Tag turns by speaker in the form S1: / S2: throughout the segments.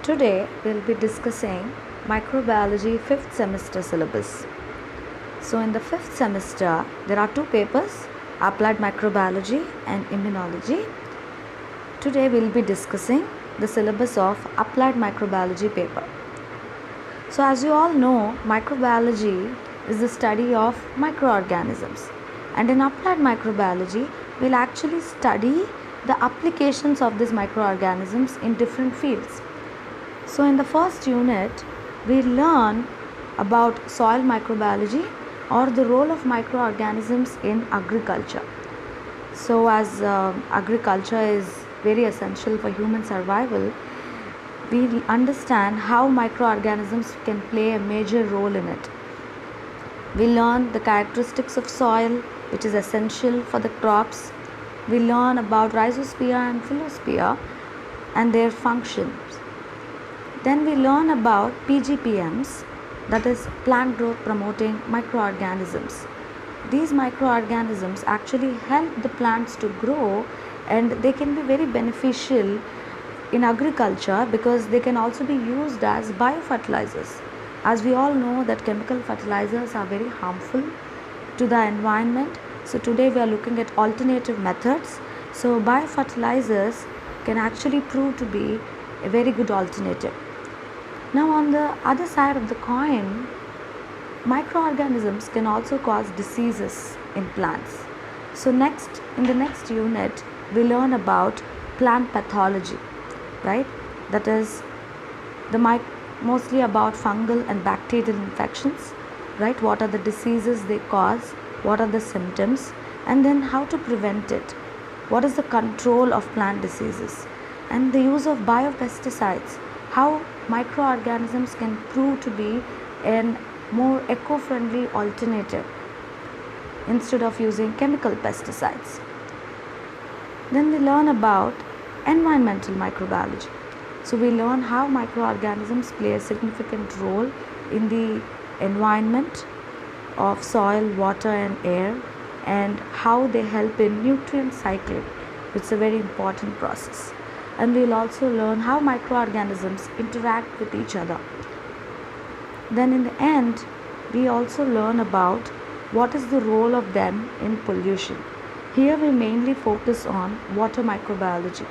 S1: Today we'll be discussing microbiology 5th semester syllabus. So in the 5th semester there are two papers, applied microbiology and immunology. Today we'll be discussing the syllabus of applied microbiology paper. So as you all know, microbiology is the study of microorganisms, and in applied microbiology we'll actually study the applications of these microorganisms in different fields. So in the first unit, we learn about soil microbiology or the role of microorganisms in agriculture. So as agriculture is very essential for human survival, we understand how microorganisms can play a major role in it. We learn the characteristics of soil, which is essential for the crops. We learn about rhizosphere and phyllosphere and their functions. Then we learn about PGPMs, that is plant growth promoting microorganisms. These microorganisms actually help the plants to grow, and they can be very beneficial in agriculture because they can also be used as biofertilizers. As we all know that chemical fertilizers are very harmful to the environment. So today we are looking at alternative methods. So biofertilizers can actually prove to be a very good alternative. Now on the other side of the coin, microorganisms can also cause diseases in plants. So in the next unit, we learn about plant pathology, right? That is mostly about fungal and bacterial infections, right? What are the diseases they cause? What are the symptoms? And then how to prevent it? What is the control of plant diseases? And the use of biopesticides, how microorganisms can prove to be a more eco-friendly alternative instead of using chemical pesticides. Then we learn about environmental microbiology. So we learn how microorganisms play a significant role in the environment of soil, water and air, and how they help in nutrient cycling, which is a very important process. And we will also learn how microorganisms interact with each other. Then in the end, we also learn about what is the role of them in pollution. Here we mainly focus on water microbiology.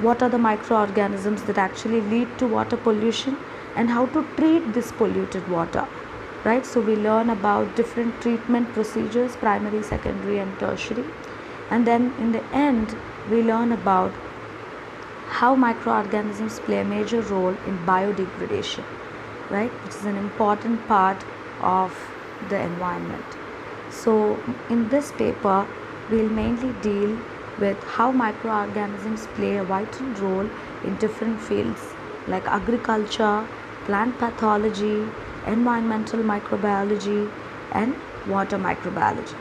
S1: What are the microorganisms that actually lead to water pollution and how to treat this polluted water, right? So we learn about different treatment procedures, primary, secondary and tertiary. And then in the end, we learn about how microorganisms play a major role in biodegradation, right, which is an important part of the environment. So in this paper, we'll mainly deal with how microorganisms play a vital role in different fields like agriculture, plant pathology, environmental microbiology, and water microbiology.